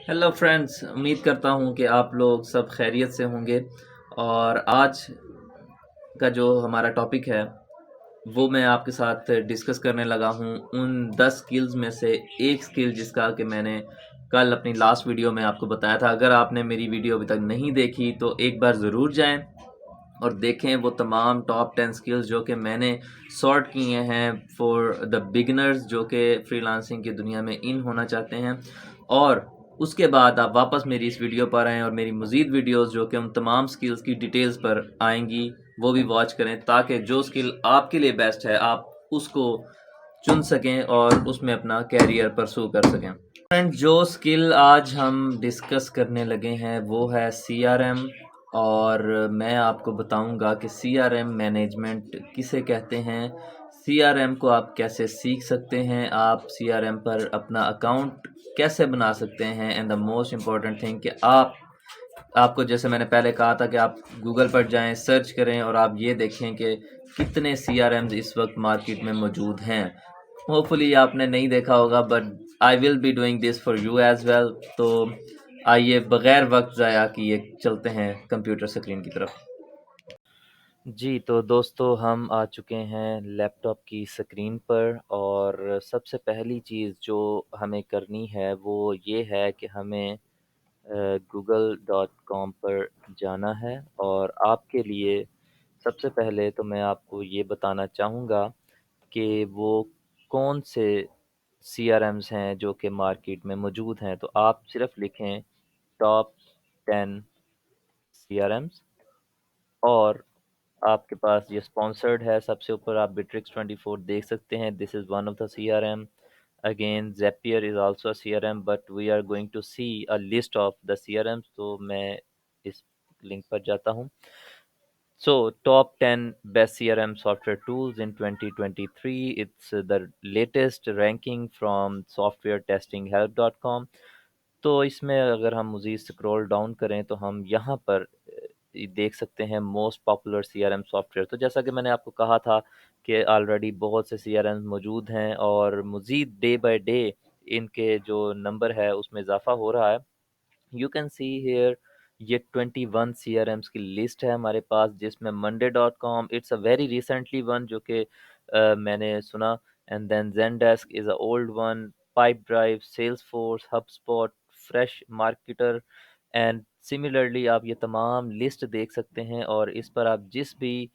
Hello friends, उम्मीद करता हूँ कि आप लोग सब खैरियत से होंगे। और आज का जो हमारा टॉपिक है वो मैं आपके साथ डिस्कस करने लगा हूँ उन 10 स्किल्स में से एक स्किल जिसका कि मैंने कल अपनी लास्ट वीडियो में आपको बताया था। अगर आपने मेरी वीडियो अभी तक नहीं देखी तो एक बार ज़रूर जाएं और देखें वो तमाम टॉप 10 स्किल्स जो कि मैंने सॉर्ट किए हैं फॉर द बिगिनर्स जो कि फ्रीलांसिंग की दुनिया में इन होना चाहते हैं। और उसके बाद आप वापस मेरी इस वीडियो पर आएँ और मेरी मज़ीद वीडियोस जो कि उन तमाम स्किल्स की डिटेल्स पर आएंगी वो भी वॉच करें, ताकि जो स्किल आपके लिए बेस्ट है आप उसको चुन सकें और उसमें अपना कैरियर परसू कर सकें। फ्रेंड, जो स्किल आज हम डिस्कस करने लगे हैं वो है CRM। और मैं आपको बताऊंगा कि CRM मैनेजमेंट किसे कहते हैं, CRM को आप कैसे सीख सकते हैं, आप CRM पर अपना अकाउंट कैसे बना सकते हैं, and the most important thing कि आपको जैसे मैंने पहले कहा था कि आप गूगल पर जाएं, सर्च करें और आप ये देखें कि कितने CRMs इस वक्त मार्केट में मौजूद हैं। होपफुली आपने नहीं देखा होगा, but I will be doing this for you as well. तो आइए बगैर वक्त ज़ाया किए चलते हैं कंप्यूटर स्क्रीन की तरफ। जी, तो दोस्तों हम आ चुके हैं लैपटॉप की स्क्रीन पर, और सबसे पहली चीज़ जो हमें करनी है वो ये है कि हमें google.com पर जाना है। और आपके लिए सबसे पहले तो मैं आपको ये बताना चाहूँगा कि वो कौन से CRMs हैं जो कि मार्केट में मौजूद हैं। तो आप सिर्फ लिखें टॉप 10 CRMs, और आपके पास ये स्पॉन्सर्ड है। सबसे ऊपर आप बिट्रिक्स 24 देख सकते हैं, this is one of the CRM। Again Zapier is also a CRM, but we are going to see a list of the CRMs। तो मैं इस लिंक पर जाता हूँ। So top 10 best CRM software tools in 2023, it's the latest ranking from softwaretestinghelp.com। तो इसमें अगर हम मज़ीद स्क्रॉल डाउन करें तो हम यहाँ पर देख सकते हैं मोस्ट पॉपुलर CRM सॉफ्टवेयर। तो जैसा कि मैंने आपको कहा था कि ऑलरेडी बहुत से CRM मौजूद हैं, और मज़ीद डे बाय डे इनके जो नंबर है उसमें इजाफा हो रहा है। यू कैन सी हेयर ये 21 CRMs की लिस्ट है हमारे पास, जिसमें monday.com it's a very recently one जो कि मैंने सुना। And then Zendesk is a old one, Pipedrive, Salesforce, HubSpot, fresh marketer. And similarly आप ये तमाम लिस्ट देख सकते हैं, और इस पर आप जिस भी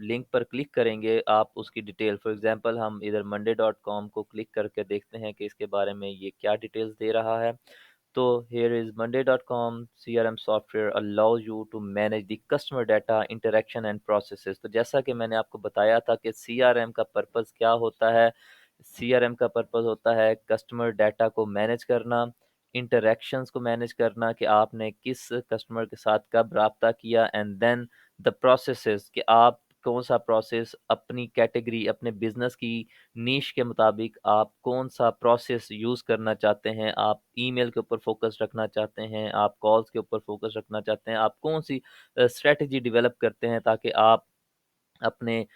लिंक पर क्लिक करेंगे आप उसकी डिटेल, फॉर एग्जांपल हम इधर monday.com को क्लिक करके देखते हैं कि इसके बारे में ये क्या डिटेल्स दे रहा है। तो here is monday.com CRM software allows you to manage the customer data, interaction and processes। तो जैसा कि मैंने आपको बताया था कि CRM का पर्पस क्या होता है, CRM का पर्पस होता है कस्टमर डाटा को मैनेज करना, इंटरैक्शंस को मैनेज करना कि आपने किस कस्टमर के साथ कब राब्ता किया, एंड देन द प्रोसेसेस कि आप कौन सा प्रोसेस अपनी कैटेगरी, अपने बिजनेस की नीश के मुताबिक आप कौन सा प्रोसेस यूज़ करना चाहते हैं। आप ईमेल के ऊपर फोकस रखना चाहते हैं, आप कॉल्स के ऊपर फोकस रखना चाहते हैं, आप कौन सी स्ट्रेटजी डेवलप करते हैं ताकि आप अपने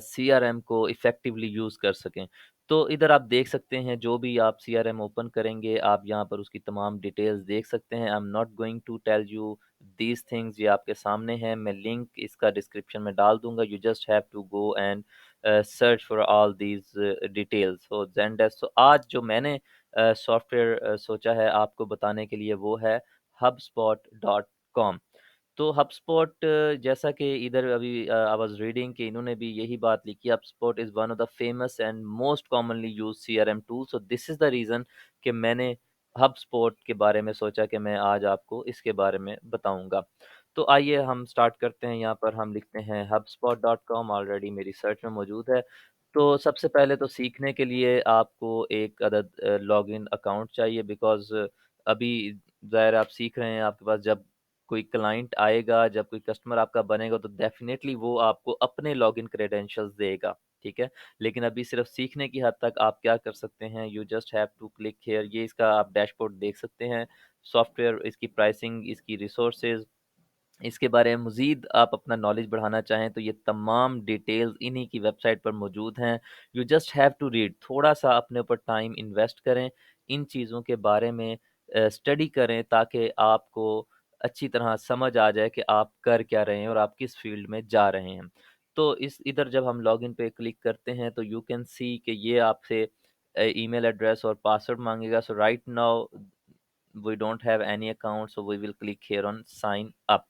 CRM को इफ़ेक्टिवली यूज़ कर सकें। तो इधर आप देख सकते हैं जो भी आप CRM ओपन करेंगे आप यहाँ पर उसकी तमाम डिटेल्स देख सकते हैं। I am not going to tell you these things, ये आपके सामने हैं। मैं लिंक इसका डिस्क्रिप्शन में डाल दूँगा। You just have to go and search for all these details. So Zendesk, so आज जो मैंने सॉफ्टवेयर सोचा है आपको बताने के लिए वो है hubspot.com। तो HubSpot जैसा कि इधर अभी आई वाज़ रीडिंग कि इन्होंने भी यही बात लिखी, HubSpot is one of the famous and most commonly used CRM tool. So this is the reason कि मैंने HubSpot के बारे में सोचा कि मैं आज आपको इसके बारे में बताऊंगा। तो आइए हम स्टार्ट करते हैं। यहाँ पर हम लिखते हैं hubspot.com, ऑलरेडी मेरी सर्च में मौजूद है। तो सबसे पहले तो सीखने के लिए आपको एक अदद लॉगिन अकाउंट चाहिए, बिकॉज़ अभी ज़ाहिर है आप सीख रहे हैं, आपके पास जब कोई क्लाइंट आएगा, जब कोई कस्टमर आपका बनेगा तो डेफ़िनेटली वो आपको अपने लॉगिन क्रेडेंशियल्स देगा, ठीक है? लेकिन अभी सिर्फ़ सीखने की हद तक आप क्या कर सकते हैं, you just have to click here. ये इसका आप डैशबोर्ड देख सकते हैं, सॉफ्टवेयर, इसकी प्राइसिंग, इसकी रिसोर्सेज़, इसके बारे में मज़ीद आप अपना नॉलेज बढ़ाना चाहें तो ये तमाम डिटेल्स इन्हीं की वेबसाइट पर मौजूद हैं। You just have to read, थोड़ा-सा अपने ऊपर टाइम इन्वेस्ट करें, इन चीज़ों के बारे में स्टडी करें ताकि आपको अच्छी तरह समझ आ जाए कि आप कर क्या रहे हैं और आप किस फील्ड में जा रहे हैं। तो इस इधर जब हम लॉगिन पे क्लिक करते हैं तो यू कैन सी कि ये आपसे ईमेल एड्रेस और पासवर्ड मांगेगा। So right now we don't have any account, so we will click here on sign up.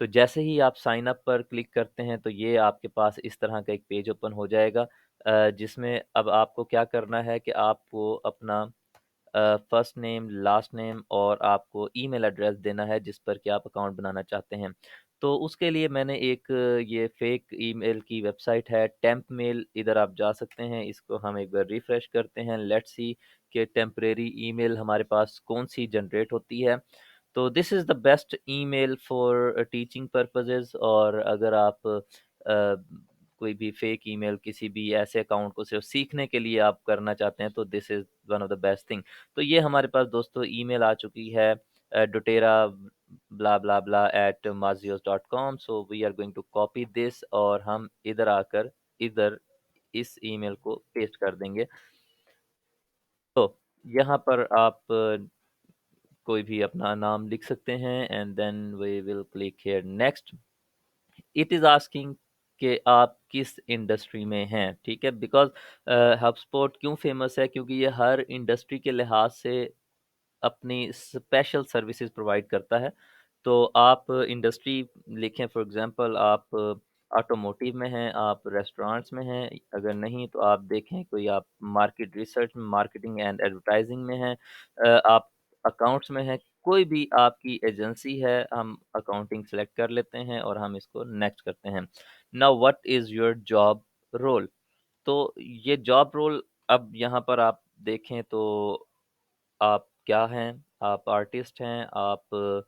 तो जैसे ही आप साइन अप पर क्लिक करते हैं तो ये आपके पास इस तरह का एक पेज ओपन हो जाएगा, जिसमें अब आपको क्या करना है कि आपको अपना फर्स्ट नेम, लास्ट नेम और आपको ईमेल एड्रेस देना है जिस पर कि आप अकाउंट बनाना चाहते हैं। तो उसके लिए मैंने एक ये फेक ईमेल की वेबसाइट है टेम्प मेल, इधर आप जा सकते हैं। इसको हम एक बार रिफ्रेश करते हैं, लेट्स सी कि टेम्परेरी ईमेल हमारे पास कौन सी जनरेट होती है। तो this is the best email for teaching purposes. और अगर आप कोई भी फेक ईमेल किसी भी ऐसे अकाउंट को सिर्फ सीखने के लिए आप करना चाहते हैं तो this is one of the best thing. तो ये हमारे पास दोस्तों ईमेल आ चुकी है, doTERRA blah blah blah at माजियोस dot com. So we are going to copy this और हम इधर आकर इधर इस ईमेल को पेस्ट कर देंगे। तो यहाँ पर आप कोई भी अपना नाम लिख सकते हैं and then we will click here next. It is asking कि आप किस इंडस्ट्री में हैं, ठीक है? बिकॉज़ हबस्पॉट क्यों फ़ेमस है? क्योंकि ये हर इंडस्ट्री के लिहाज से अपनी स्पेशल सर्विसेज प्रोवाइड करता है। तो आप इंडस्ट्री लिखें, फॉर एग्ज़ाम्पल आप ऑटोमोटिव में हैं, आप रेस्टोरेंट्स में हैं, अगर नहीं तो आप देखें कोई आप market research, marketing and advertising में हैं, आप अकाउंट्स में हैं, कोई भी आपकी एजेंसी है, हम अकाउंटिंग सेलेक्ट कर लेते हैं और हम इसको नेक्स्ट करते हैं। Now what is your job role? तो ये जॉब रोल अब यहाँ पर आप देखें तो आप क्या हैं? आप आर्टिस्ट हैं, आप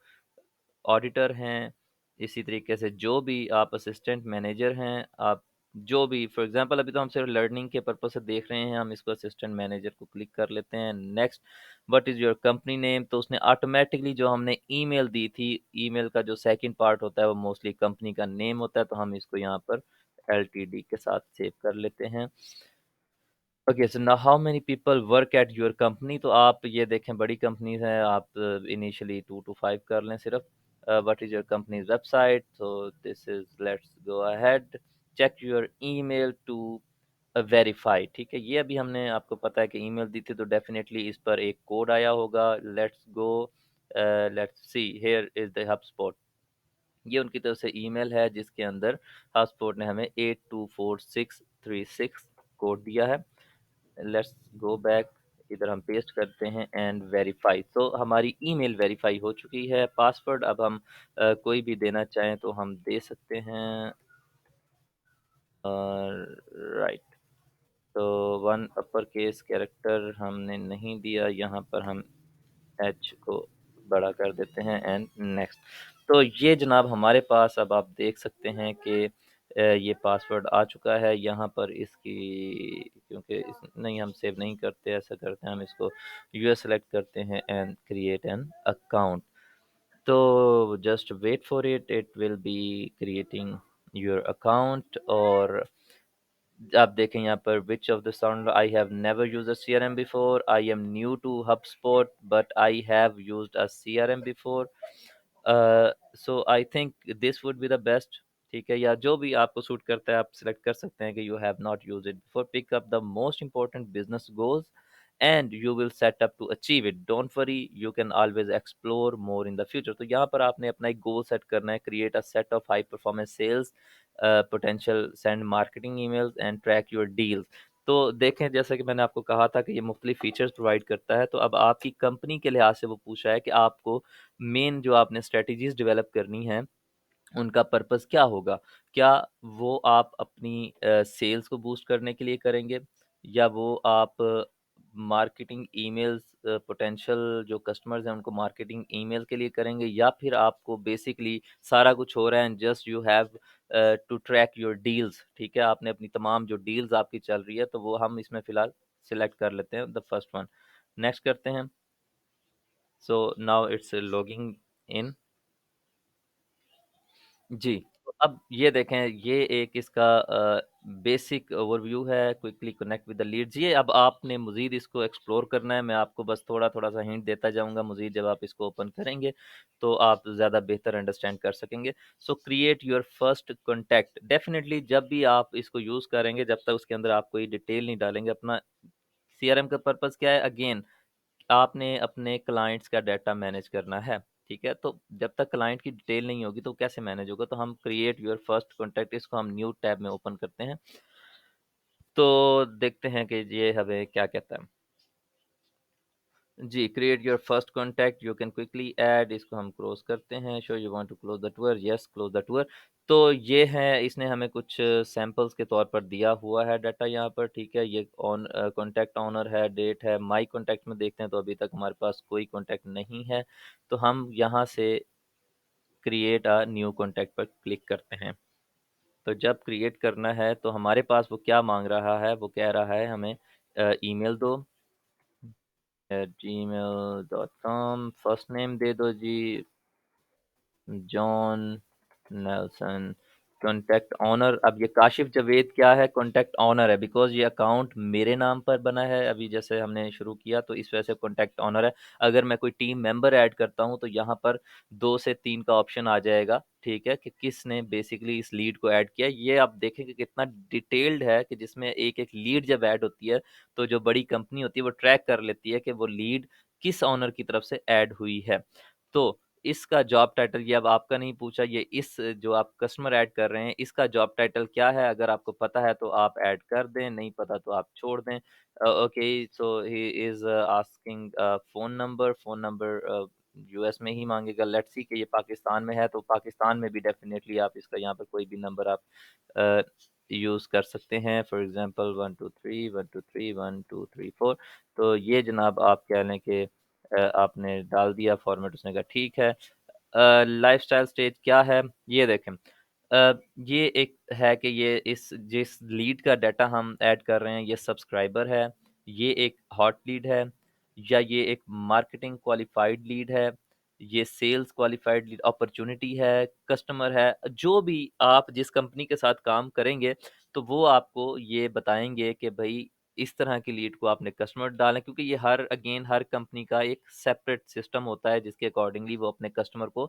ऑडिटर हैं, इसी तरीके से जो भी आप असिस्टेंट मैनेजर हैं, आप जो भी फॉर एग्ज़ाम्पल अभी तो हम सिर्फ लर्निंग के पर्पज़ से देख रहे हैं, हम इसको असिस्टेंट मैनेजर को क्लिक कर लेते हैं। Next, what is your company name? तो उसने ऑटोमैटिकली जो हमने ईमेल दी थी, ईमेल का जो सेकंड पार्ट होता है वो मोस्टली कंपनी का नेम होता है, तो हम इसको यहाँ पर एलटीडी के साथ सेव कर लेते हैं। Okay, so now how many people work at your company? तो आप ये देखें बड़ी कंपनीज हैं, आप इनिशियली 2 to 5 कर लें सिर्फ। What is your company's website? So this is, let's go ahead, check your email to verify. ठीक है, ये अभी हमने आपको पता है कि ईमेल दी थी तो डेफिनेटली इस पर एक कोड आया होगा। Let's go, let's see, here is the HubSpot. ये उनकी तरफ से ईमेल है जिसके अंदर हबस्पॉट ने हमें 824636 कोड दिया है। लेट्स गो बैक, इधर हम पेस्ट करते हैं एंड वेरीफाई। तो हमारी ईमेल वेरीफाई हो चुकी है। पासवर्ड अब हम कोई भी देना चाहें तो हम दे सकते हैं। राइट, तो वन अपर केस कैरेक्टर हमने नहीं दिया, यहाँ पर हम एच को बड़ा कर देते हैं एंड नेक्स्ट। तो ये जनाब हमारे पास अब आप देख सकते हैं कि ये पासवर्ड आ चुका है यहाँ पर। इसकी क्योंकि इस नहीं, हम सेव नहीं करते, ऐसा करते हैं हम इसको यूएस सेलेक्ट करते हैं एंड क्रिएट एन अकाउंट। तो just wait for it, it will be creating your account. और आप देखें यहाँ पर which of the sound, I have never used a CRM before, I am new to HubSpot but I have used a CRM before. So I think this would be the best. ठीक है, या जो भी आपको suit करता है आप select कर सकते हैं कि you have not use it before, pick up the most important business goals and you will set up to achieve it, don't worry, you can always explore more in the future. तो यहाँ पर आपने अपना एक गोल set करना है, create a set of high performance sales potential, send marketing emails and track your deals. तो देखें, जैसा कि मैंने आपको कहा था कि ये मुख्तलिफ फीचर्स प्रोवाइड करता है। तो अब आपकी कंपनी के लिहाज से वो पूछा है कि आपको मेन जो आपने स्ट्रेटजीज डेवलप करनी है उनका पर्पस क्या होगा? क्या वो आप अपनी सेल्स को बूस्ट करने के लिए करेंगे, या वो आप मार्केटिंग ईमेल्स, पोटेंशियल जो कस्टमर्स हैं उनको मार्केटिंग ईमेल के लिए करेंगे, या फिर आपको बेसिकली सारा कुछ हो रहा है and just you have to track your deals. ठीक है, आपने अपनी तमाम जो डील्स आपकी चल रही है तो वो हम इसमें फिलहाल सिलेक्ट कर लेते हैं द फर्स्ट वन। नेक्स्ट करते हैं। So now it's logging in. जी। अब ये देखें, ये एक इसका बेसिक ओवरव्यू है, quickly connect with the leads. ये अब आपने मज़ीद इसको एक्सप्लोर करना है, मैं आपको बस थोड़ा-थोड़ा सा हिंट देता जाऊँगा, मज़ीद जब आप इसको ओपन करेंगे, तो आप ज़्यादा बेहतर अंडरस्टैंड कर सकेंगे। सो create your first contact, definitely जब भी आप इसको यूज़ करेंगे, जब तक उसके अंदर आप कोई डिटेल नहीं डालेंगे, अपना सीआरएम का पर्पज़ क्या है? अगेन आपने अपने क्लाइंट्स का डाटा मैनेज करना है, ठीक है? तो जब तक क्लाइंट की डिटेल नहीं होगी तो कैसे मैनेज होगा? तो हम क्रिएट योर फर्स्ट कॉन्टैक्ट, इसको हम न्यू टैब में ओपन करते हैं। तो देखते हैं कि ये हमें क्या कहता है। जी, create your first contact you can quickly add, इसको हम क्लोज़ करते हैं। So you want to close the tour, yes close the tour. तो ये है, इसने हमें कुछ सैंपल्स के तौर पर दिया हुआ है डाटा यहाँ पर, ठीक है? ये कॉन्टैक्ट ओनर है, डेट है, माय कॉन्टैक्ट में देखते हैं तो अभी तक हमारे पास कोई कॉन्टैक्ट नहीं है। तो हम यहाँ से क्रिएट अ न्यू कॉन्टैक्ट पर क्लिक करते हैं। तो जब क्रिएट करना है तो हमारे पास वो क्या माँग रहा है? वो कह रहा है हमें ईमेल दो, gmail.com, फर्स्ट नेम दे दो जी, जॉन नेल्सन। कॉन्टैक्ट ऑनर, अब ये काशिफ जावेद क्या है? कॉन्टैक्ट ऑनर है, बिकॉज ये अकाउंट मेरे नाम पर बना है अभी जैसे हमने शुरू किया, तो इस वजह से कॉन्टैक्ट ऑनर है। अगर मैं कोई टीम मेंबर ऐड करता हूँ तो यहाँ पर 2 से 3 का ऑप्शन आ जाएगा, ठीक है, कि किसने बेसिकली इस लीड को ऐड किया। ये आप देखेंगे कितना डिटेल्ड है, कि जिसमें एक एक लीड जब ऐड होती है तो जो बड़ी कंपनी होती है वो ट्रैक कर लेती है कि वो लीड किस ऑनर की तरफ से ऐड हुई है। तो इसका जॉब टाइटल, ये अब आपका नहीं पूछा, ये इस जो आप कस्टमर ऐड कर रहे हैं इसका जॉब टाइटल क्या है? अगर आपको पता है तो आप ऐड कर दें, नहीं पता तो आप छोड़ दें। Okay, so he is asking phone number US में ही माँगेगा। लेट्स सी कि ये पाकिस्तान में है, तो पाकिस्तान में भी डेफ़िनेटली आप इसका यहाँ पर कोई भी नंबर आप अ, यूज़ कर सकते हैं। For example 123 123 1234। तो ये जनाब आप कह लें कि आपने डाल दिया फॉर्मेट, उसने कहा ठीक है। लाइफ़स्टाइल स्टेज क्या है? ये देखें, ये एक है कि ये इस जिस लीड का डाटा हम ऐड कर रहे हैं ये सब्सक्राइबर है, ये एक हॉट लीड है, या ये एक मार्केटिंग क्वालिफाइड लीड है, ये सेल्स क्वालिफाइड लीड अपॉर्चुनिटी है, कस्टमर है। जो भी आप जिस कंपनी के साथ काम करेंगे तो वो आपको ये बताएँगे कि भई इस तरह की लीड को आपने कस्टमर डालें, क्योंकि ये हर कंपनी का एक सेपरेट सिस्टम होता है जिसके अकॉर्डिंगली वो अपने कस्टमर को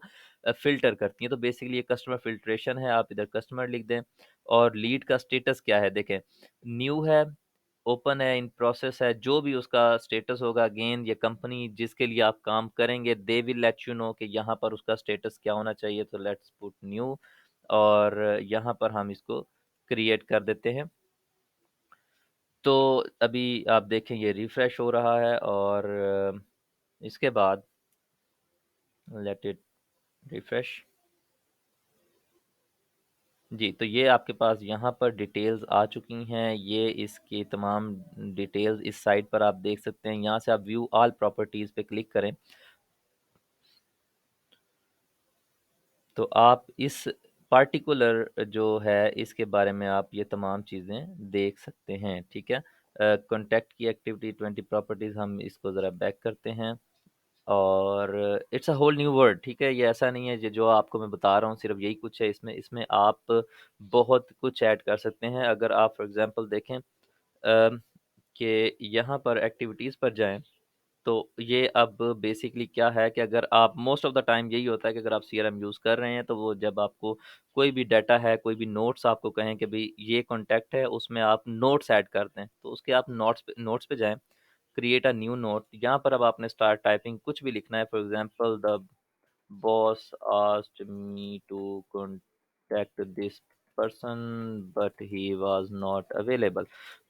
फ़िल्टर करती हैं। तो बेसिकली ये कस्टमर फ़िल्ट्रेशन है, आप इधर कस्टमर लिख दें। और लीड का स्टेटस क्या है? देखें, न्यू है, ओपन है, इन प्रोसेस है, जो भी उसका स्टेटस होगा, अगेन ये कंपनी जिसके लिए आप काम करेंगे they will let you know कि यहाँ पर उसका स्टेटस क्या होना चाहिए। तो लेट्स पुट न्यू, और यहाँ पर हम इसको क्रिएट कर देते हैं। तो अभी आप देखें ये रिफ्रेश हो रहा है, और इसके बाद लेट इट रिफ्रेश। जी, तो ये आपके पास यहाँ पर डिटेल्स आ चुकी हैं। ये इसकी तमाम डिटेल्स इस साइट पर आप देख सकते हैं। यहाँ से आप व्यू ऑल प्रॉपर्टीज़ पे क्लिक करें, तो आप इस पार्टिकुलर जो है इसके बारे में आप ये तमाम चीज़ें देख सकते हैं, ठीक है? कॉन्टैक्ट की एक्टिविटी 20 प्रॉपर्टीज़, हम इसको ज़रा बैक करते हैं। और it's a whole new world, ठीक है? ये ऐसा नहीं है ये जो आपको मैं बता रहा हूँ सिर्फ़ यही कुछ है इसमें, इसमें आप बहुत कुछ ऐड कर सकते हैं। अगर आप फॉर एग्ज़ाम्पल देखें कि यहाँ पर एक्टिविटीज़ पर जाएँ, तो ये अब बेसिकली क्या है कि अगर आप मोस्ट ऑफ़ द टाइम यही होता है कि अगर आप सीआरएम यूज़ कर रहे हैं, तो वो जब आपको कोई भी डाटा है, कोई भी नोट्स आपको कहें कि भई ये कॉन्टैक्ट है, उसमें आप नोट्स ऐड कर दें, तो उसके आप नोट्स पे जाएँ, क्रिएट अ न्यू नोट, यहाँ पर अब आपने स्टार्ट टाइपिंग कुछ भी लिखना है। For example the boss asked me to contact this person but he was not available.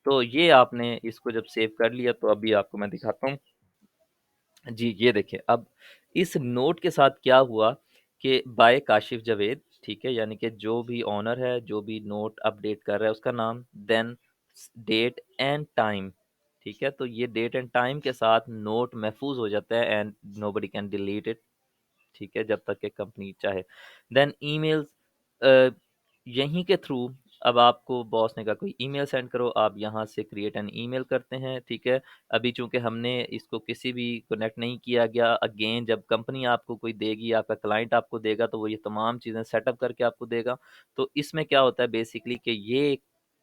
तो ये आपने इसको जब सेव कर लिया तो अभी आपको मैं दिखाता हूँ। जी, ये देखिए, अब इस नोट के साथ क्या हुआ कि बाय काशिफ़ जावेद, ठीक है? यानी कि जो भी ओनर है, जो भी नोट अपडेट कर रहा है उसका नाम, देन डेट एंड टाइम, ठीक है? तो ये डेट एंड टाइम के साथ नोट महफूज़ हो जाता है and nobody can delete it, ठीक है? जब तक कि कंपनी चाहे। देन ईमेल्स, अ, यहीं के थ्रू अब आपको बॉस ने कहा कोई ईमेल सेंड करो, आप यहाँ से क्रिएट एन ईमेल करते हैं, ठीक है। अभी चूंकि हमने इसको किसी भी कनेक्ट नहीं किया गया, अगेन जब कंपनी आपको कोई देगी, आपका क्लाइंट आपको देगा, तो वो ये तमाम चीज़ें सेटअप करके आपको देगा। तो इसमें क्या होता है बेसिकली कि ये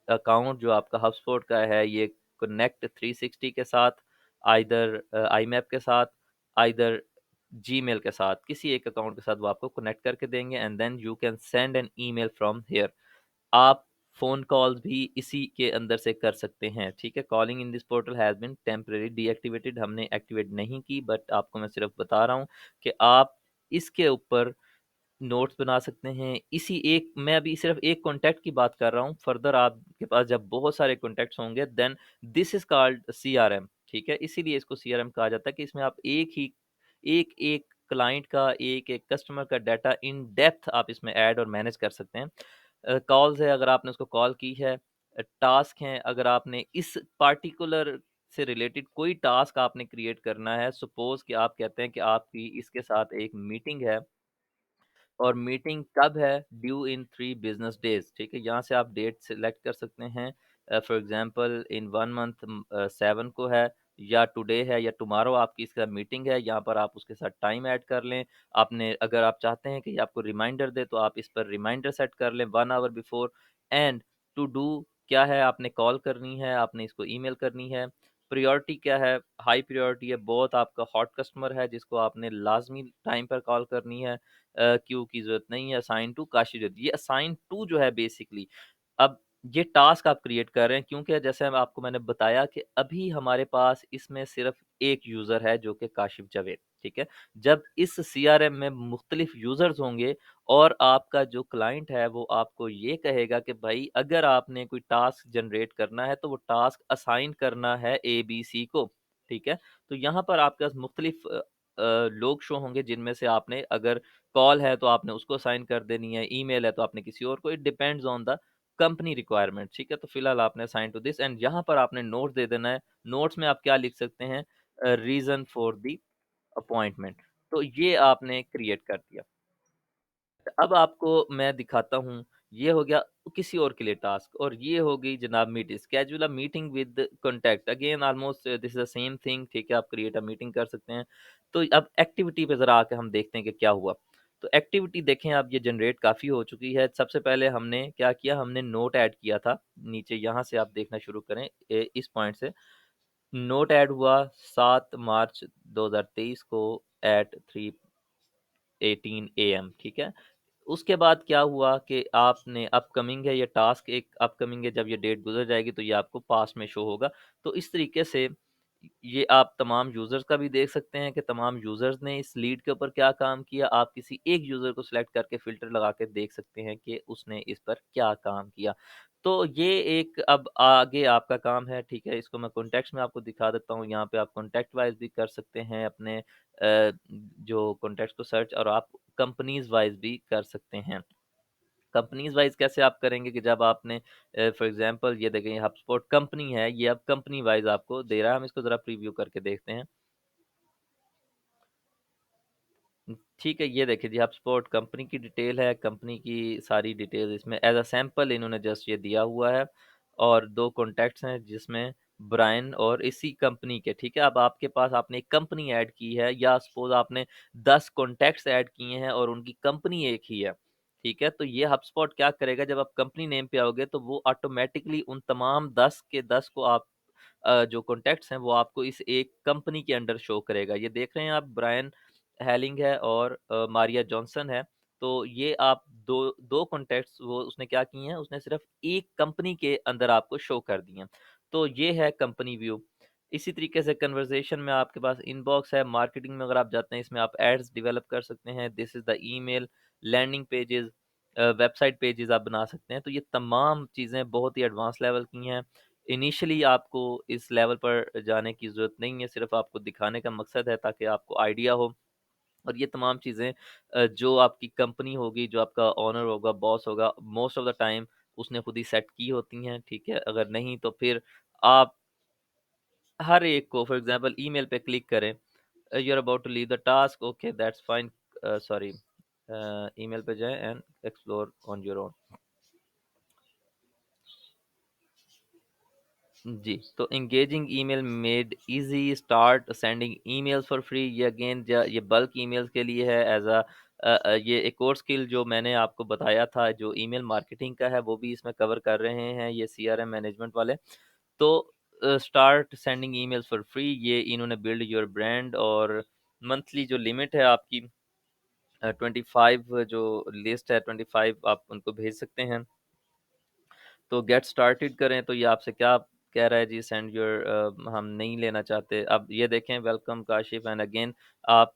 अकाउंट जो आपका हबस्पॉट का है, ये कनेक्ट 360 के साथ, आइदर आईमैप के साथ, आइदर जीमेल के साथ, किसी एक अकाउंट के साथ वो आपको कनेक्ट करके देंगे, and then you can send an email from here. आप फ़ोन कॉल्स भी इसी के अंदर से कर सकते हैं, ठीक है। Calling in this portal has been temporary deactivated, हमने एक्टिवेट नहीं की, बट आपको मैं सिर्फ बता रहा हूँ कि आप इसके ऊपर नोट्स बना सकते हैं। इसी एक, मैं अभी सिर्फ एक कॉन्टैक्ट की बात कर रहा हूँ, फर्दर आपके पास जब बहुत सारे कॉन्टैक्ट्स होंगे, then this is called CRM, ठीक है। इसीलिए इसको सीआरएम कहा जाता है कि इसमें आप एक-एक क्लाइंट का, एक-एक कस्टमर का डाटा इन डेप्थ आप इसमें ऐड और मैनेज कर सकते हैं। कॉल्स है, अगर आपने उसको कॉल की है, टास्क हैं, अगर आपने इस पार्टिकुलर से रिलेटेड कोई टास्क आपने क्रिएट करना है, सपोज़ कि आप कहते हैं कि आपकी इसके साथ एक मीटिंग है, और मीटिंग कब है, ड्यू इन 3 बिज़नेस डेज़, ठीक है? यहाँ से आप डेट सेलेक्ट कर सकते हैं। फॉर एग्ज़ाम्पल इन 1 मंथ 7 को है, या टुडे है, या टुमारो आपकी इसका मीटिंग है, यहाँ पर आप उसके साथ टाइम ऐड कर लें। आपने, अगर आप चाहते हैं कि ये आपको रिमाइंडर दे, तो आप इस पर रिमाइंडर सेट कर लें 1 hour before. And to do क्या है, आपने कॉल करनी है, आपने इसको ईमेल करनी है। प्रायोरिटी क्या है, हाई प्रायोरिटी है, बहुत आपका हॉट कस्टमर है जिसको आपने लाज़मी टाइम पर कॉल करनी है। क्यू की ज़रूरत नहीं है, असाइन टू काशिद। ये असाइन टू जो है बेसिकली, अब ये टास्क आप क्रिएट कर रहे हैं, क्योंकि जैसे आपको मैंने बताया कि अभी हमारे पास इसमें सिर्फ एक यूज़र है जो कि काशिफ जावेद, ठीक है। जब इस सीआरएम में मुख्तलिफ यूज़र्स होंगे, और आपका जो क्लाइंट है वो आपको ये कहेगा कि भाई अगर आपने कोई टास्क जनरेट करना है, तो वो टास्क असाइन करना है ए बी सी को, ठीक है। तो यहाँ पर आपके पास मुख्तलिफ लोग शो होंगे, जिनमें से आपने, अगर कॉल है तो आपने उसको असाइन कर देनी है, ईमेल है तो आपने किसी और को, it depends on the company requirement, ठीक है। तो फिलहाल आपने असाइन टू दिस, एंड यहाँ पर आपने नोट दे देना है। नोट्स में आप क्या लिख सकते हैं, रीजन फॉर द अपॉइंटमेंट। तो ये आपने क्रिएट कर दिया। अब आपको मैं दिखाता हूँ, ये हो गया किसी और के लिए टास्क, और ये हो गई जनाब meeting, schedule a meeting with contact, again almost this is the same thing, ठीक है। आप क्रिएट अ मीटिंग कर सकते हैं। तो अब एक्टिविटी पे ज़रा आके हम देखते हैं कि क्या हुआ। तो एक्टिविटी देखें, अब ये जनरेट काफ़ी हो चुकी है। सबसे पहले हमने क्या किया, हमने नोट ऐड किया था नीचे, यहाँ से आप देखना शुरू करें, इस पॉइंट से नोट ऐड हुआ 7 मार्च 2023 को एट 3:18 AM, ठीक है। उसके बाद क्या हुआ कि आपने, अपकमिंग है ये टास्क, एक अपकमिंग है, जब ये डेट गुजर जाएगी तो ये आपको पास्ट में शो होगा। तो इस तरीके से ये आप तमाम यूज़र्स का भी देख सकते हैं कि तमाम यूज़र्स ने इस लीड के ऊपर क्या काम किया। आप किसी एक यूज़र को सिलेक्ट करके फ़िल्टर लगा के देख सकते हैं कि उसने इस पर क्या काम किया। तो ये एक, अब आगे आपका काम है, ठीक है। इसको मैं कॉन्टेक्स्ट में आपको दिखा देता हूँ। यहाँ पे आप कॉन्टेक्ट वाइज़ भी कर सकते हैं अपने जो कॉन्टेक्ट्स को सर्च, और आप कंपनीज़ वाइज़ भी कर सकते हैं। कंपनीज़ वाइज़ कैसे आप करेंगे कि जब आपने फॉर एग्ज़ाम्पल ये देखें, हबस्पॉट कंपनी है, ये अब कंपनी वाइज़ आपको दे रहा है। हम इसको ज़रा प्रीव्यू करके देखते हैं। ठीक है, ये देखिए जी, हबस्पॉट कंपनी की डिटेल है, कंपनी की सारी डिटेल इसमें एज़ अ सैंपल इन्होंने जस्ट ये दिया हुआ है, और 2 कॉन्टैक्ट्स हैं जिसमें ब्रायन और इसी कंपनी के, ठीक है। अब आपके पास, आपने एक कंपनी ऐड की है, या सपोज़ आपने 10 कॉन्टैक्ट्स ऐड किए हैं और उनकी कंपनी एक ही है, ठीक है। तो ये हबस्पॉट क्या करेगा, जब आप कंपनी नेम पे आओगे तो वो ऑटोमैटिकली उन तमाम 10 के 10 को आप जो कॉन्टैक्ट्स हैं वो आपको इस एक कंपनी के अंडर शो करेगा। ये देख रहे हैं आप, ब्रायन हेलिंग है और मारिया जॉनसन है। तो ये आप दो दो कॉन्टैक्ट्स वो उसने क्या किए हैं, उसने सिर्फ एक कंपनी के अंदर आपको शो कर दिए हैं। तो ये है कंपनी व्यू। इसी तरीके से कन्वर्सेशन में आपके पास इनबॉक्स है। मार्केटिंग में अगर आप जाते हैं, इसमें आप एड्स डेवलप कर सकते हैं। This is the email, landing pages, website pages आप बना सकते हैं। तो ये तमाम चीज़ें बहुत ही एडवांस लेवल की हैं। इनिशियली आपको इस लेवल पर जाने की ज़रूरत नहीं है, सिर्फ़ आपको दिखाने का मकसद है ताकि आपको आइडिया हो। और ये तमाम चीज़ें जो आपकी कंपनी होगी, जो आपका ओनर होगा, बॉस होगा, मोस्ट ऑफ द टाइम उसने खुद ही सेट की होती हैं, ठीक है? अगर नहीं तो फिर आप हर एक को, फॉर एग्ज़ाम्पल ईमेल पे क्लिक करें, you are about to leave the task, okay that's fine, sorry email पे जाएँ and explore on your own. जी, तो engaging email made easy, start sending emails for free. ये अगेन ज ये bulk emails के लिए है ये एक और स्किल जो मैंने आपको बताया था जो ईमेल मार्केटिंग का है वो भी इसमें कवर कर रहे हैं ये सीआरएम मैनेजमेंट वाले। तो start sending emails for free ये इन्होंने बिल्ड योर ब्रांड और मंथली जो लिमिट है आपकी 25 जो लिस्ट है 25 आप उनको भेज सकते हैं। तो गेट स्टार्टेड करें तो ये आपसे क्या कह रहा है जी सेंड योर हम नहीं लेना चाहते। अब ये देखें वेलकम काशिफ एंड अगेन आप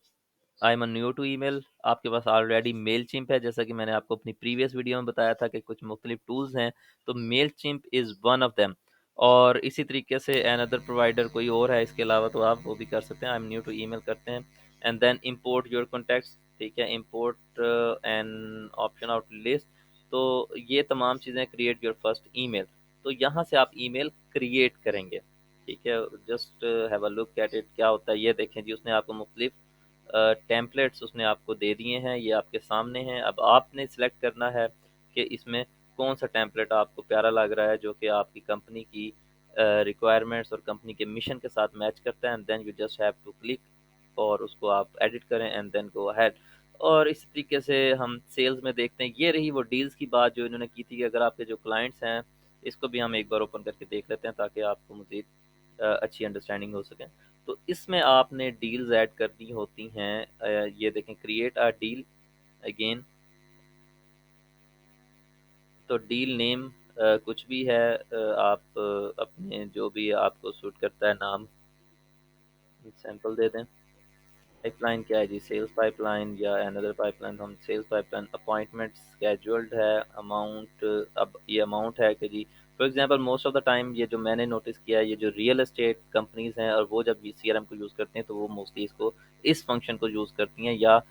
I am new to email आपके पास ऑलरेडी मेल चिम्प है जैसा कि मैंने आपको अपनी प्रीवियस वीडियो में बताया था कि कुछ मुख्तलिफ टूल्स हैं तो Mailchimp is one of them. और इसी तरीके से अनदर प्रोवाइडर कोई और है इसके अलावा तो आप वो भी कर सकते हैं। I am new to email करते हैं and then import your contacts. ठीक है, import an option out list. तो ये तमाम चीज़ें क्रिएट योर फर्स्ट ईमेल। तो यहाँ से आप ईमेल क्रिएट करेंगे। ठीक है, just have a look at it क्या होता है ये देखें जी। उसने आपको मुख्तलिफ टेम्पलेट्स उसने आपको दे दिए हैं, ये आपके सामने हैं। अब आपने सिलेक्ट करना है कि इसमें कौन सा टेम्पलेट आपको प्यारा लग रहा है जो कि आपकी कंपनी की रिक्वायरमेंट्स और कंपनी के मिशन के साथ मैच करता है and then you just have to click और उसको आप एडिट करें एंड देन गो अहेड। और इस तरीके से हम सेल्स में देखते हैं। ये रही वो डील्स की बात जो इन्होंने की थी कि अगर आपके जो क्लाइंट्स हैं इसको भी हम एक बार ओपन करके देख लेते हैं ताकि आपको मज़ीद अच्छी अंडरस्टैंडिंग हो सके। तो इसमें आपने डील्स ऐड करनी होती हैं। ये देखें क्रिएट अ डील अगेन। तो डील नेम कुछ भी है आप अपने जो भी आपको सूट करता है नाम सैंपल दे दें। पाइपलाइन क्या है जी? सेल्स पाइपलाइन या अनदर पाइपलाइन। हम सेल्स पाइपलाइन अपॉइंटमेंट स्केड्यूल्ड है अमाउंट। अब ये अमाउंट है कि जी for example most of the time ये जो मैंने नोटिस किया है ये जो रियल एस्टेट कंपनीज हैं और वो जब ये सीआरएम को यूज़ करते हैं तो वो मोस्टली इसको इस फंक्शन को यूज़ करती हैं। या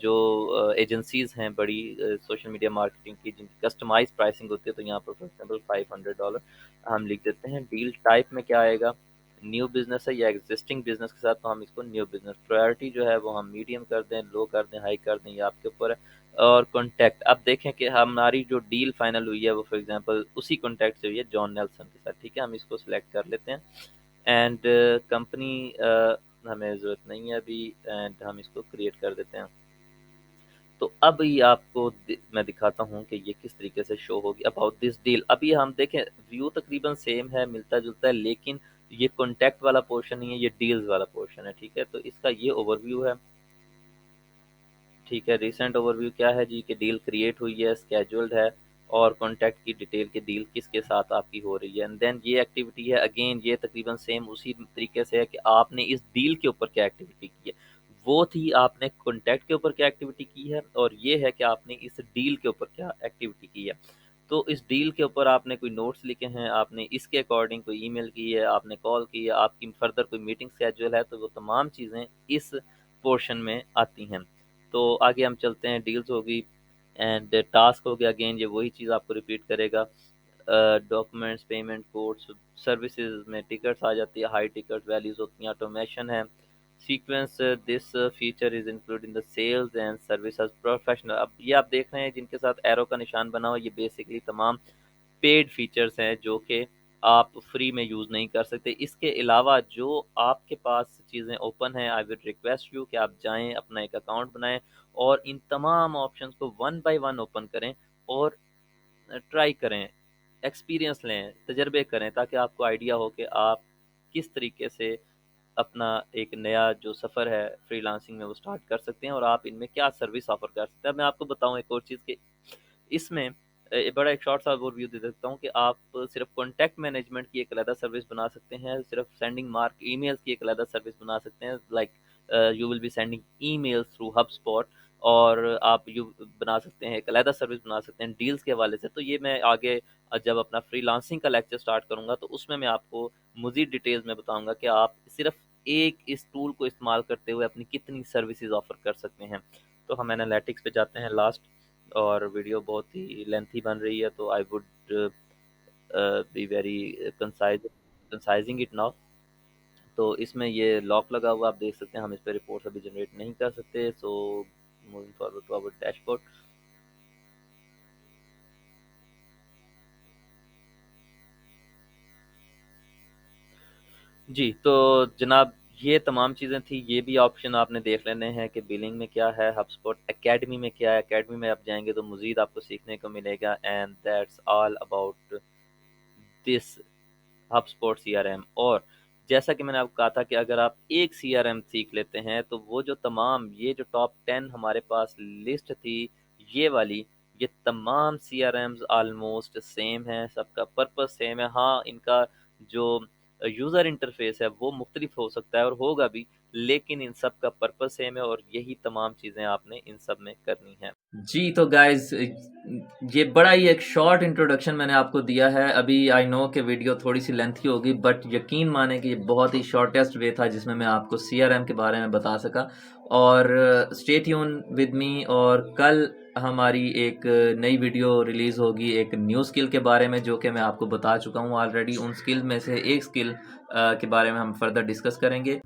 जो एजेंसीज हैं बड़ी सोशल मीडिया मार्केटिंग की जिनकी कस्टमाइज प्राइसिंग होती है तो यहाँ पर फॉर एग्जाम्पल $500 हम लिख देते हैं। डील टाइप में क्या आएगा? न्यू बिज़नेस है या एग्जिस्टिंग बिज़नेस के साथ तो हम इसको न्यू बिज़नेस। प्रायोरिटी जो है वो हम मीडियम कर दें, लो कर दें, हाई कर दें, ये आपके ऊपर है। और कॉन्टैक्ट अब देखें कि हमारी जो डील फाइनल हुई है वो फॉर एग्जांपल उसी कॉन्टैक्ट से हुई है जॉन नेल्सन के साथ। ठीक है, हम इसको सिलेक्ट कर लेते हैं एंड कंपनी हमें ज़रूरत नहीं है अभी एंड हम इसको क्रिएट कर देते हैं। तो अब ये आपको मैं दिखाता हूँ कि ये किस तरीके से शो होगी अबाउट दिस डील। अभी हम देखें व्यू तकरीबन सेम है, मिलता जुलता है, लेकिन ये कॉन्टैक्ट वाला पोर्शन नहीं है, ये डील्स वाला पोर्शन है। ठीक है, तो इसका ये ओवरव्यू है। ठीक है, रिसेंट ओवरव्यू क्या है जी कि डील क्रिएट हुई है, स्केड्यूल्ड है और कॉन्टैक्ट की डिटेल की डील किसके साथ आपकी हो रही है एंड देन ये एक्टिविटी है। अगेन ये तकरीबन सेम उसी तरीके से है कि आपने इस डील के ऊपर क्या एक्टिविटी की है। वो थी आपने कॉन्टैक्ट के ऊपर क्या एक्टिविटी की है और ये है कि आपने इस डील के ऊपर क्या एक्टिविटी की है। तो इस डील के ऊपर आपने कोई नोट्स लिखे हैं, आपने इसके अकॉर्डिंग कोई ईमेल की है, आपने कॉल की है, आपकी फर्दर कोई मीटिंग शेड्यूल है, तो वो तमाम चीज़ें इस पोर्शन में आती हैं। तो आगे हम चलते हैं। डील्स होगी एंड टास्क हो गया। अगेन ये वही चीज़ आपको रिपीट करेगा। डॉक्यूमेंट्स, पेमेंट कोड्स, सर्विसेज में टिकट्स आ जाती है, हाई टिकट वैल्यूज होती हैं, ऑटोमेशन है, sequence. This feature is include in the sales and services professional. अब ये आप देख रहे हैं जिनके साथ एरो का निशान बना हुआ, ये बेसिकली तमाम पेड फीचर्स हैं जो कि आप फ्री में यूज़ नहीं कर सकते। इसके अलावा जो आपके पास चीज़ें ओपन हैं, आई विल रिक्वेस्ट यू कि आप जाएं अपना एक अकाउंट बनाएं और इन तमाम ऑप्शंस को वन बाय वन ओपन करें और ट्राई करें, एक्सपीरियंस लें, तजर्बे करें ताकि आपको आइडिया हो कि आप किस तरीके से अपना एक नया जो सफ़र है फ्रीलांसिंग में वो स्टार्ट कर सकते हैं और आप इनमें क्या सर्विस ऑफ़र कर सकते हैं। अब मैं आपको बताऊँ एक और चीज़ कि इसमें बड़ा एक शॉर्ट सा ओवरव्यू दे देता हूँ कि आप सिर्फ कॉन्टैक्ट मैनेजमेंट की एक अलग सर्विस बना सकते हैं, सिर्फ सेंडिंग मार्क ईमेल्स की एक अलग सर्विस बना सकते हैं। Like you will be sending emails through HubSpot और आप यू बना सकते हैं एक अलग सर्विस बना सकते हैं डील्स के हवाले से। तो ये मैं आगे जब अपना फ्रीलांसिंग का लेक्चर स्टार्ट करूँगा तो उसमें मैं आपको मज़ीद डिटेल्स में बताऊँगा कि आप सिर्फ एक इस टूल को इस्तेमाल करते हुए अपनी कितनी सर्विसेज ऑफ़र कर सकते हैं। तो हम एनालिटिक्स पे जाते हैं लास्ट। और वीडियो बहुत ही लेंथी बन रही है तो I would be very concising it now. तो इसमें ये लॉक लगा हुआ आप देख सकते हैं, हम इस पर रिपोर्ट अभी जनरेट नहीं कर सकते। So moving forward to our dashboard. जी, तो जनाब ये तमाम चीज़ें थी, ये भी ऑप्शन आपने देख लेने हैं कि बिलिंग में क्या है, हबस्पॉट अकेडमी में क्या है, अकेडमी में आप जाएँगे तो मज़ीद आपको सीखने को मिलेगा and that's all about this HubSpot CRM. और जैसा कि मैंने आपको कहा था कि अगर आप एक सीआरएम सीख लेते हैं तो वो जो तमाम ये जो टॉप 10 हमारे पास लिस्ट थी ये वाली, ये तमाम सीआरएम्स ऑलमोस्ट सेम है, सबका पर्पस सेम है। हाँ, इनका जो यूज़र इंटरफेस है वो मुख्तलिफ हो सकता है और होगा भी, लेकिन इन सब का पर्पस सेम है और यही तमाम चीज़ें आपने इन सब में करनी है। जी, तो गाइज़ ये बड़ा ही एक शॉर्ट इंट्रोडक्शन मैंने आपको दिया है। अभी आई नो कि वीडियो थोड़ी-सी लेंथी होगी, बट यकीन मानें कि ये बहुत ही शॉर्टेस्ट वे था जिसमें मैं आपको सीआरएम के बारे में बता सका। और स्टे ट्यून विद मी, और कल हमारी एक नई वीडियो रिलीज़ होगी एक न्यू स्किल के बारे में, जो कि मैं आपको बता चुका हूँ ऑलरेडी। उन स्किल में से एक स्किल के बारे में हम फर्दर डिस्कस करेंगे।